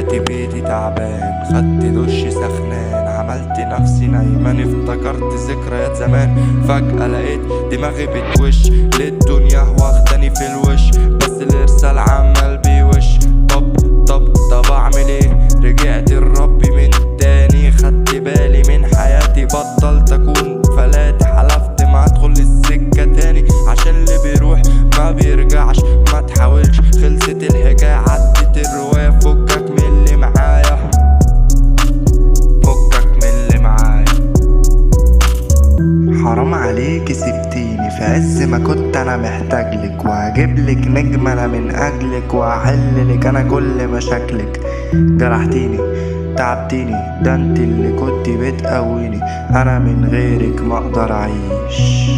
رجعت بيتي تعبان، خدت دش سخنان، عملت نفسي نايمان، افتكرت ذكريات زمان. فجأة لقيت دماغي بتوش للدنيا واخداني في الوش، بس الارسال عمال بيوش. طب اعمل ايه؟ رجعت لربي من تاني، خدت بالي من حياتي، بطلت اكون فلاتي، حلفت ما ادخل السكة تاني، عشان اللي بيروح ما بيرجعش. ما تحاولش، خلصت الحكاية، عدت الرواية، فكك من اللي معايا، فكك من اللي معايا. حرام عليكي سبتيني في عز ما كنت انا محتاجلك، وهجيبلك نجمة انا من اجلك، وهحللك انا كل مشاكلك. جرحتيني تعبتيني، ده انت اللي كنت بتقويني، انا من غيرك ما اقدر اعيش.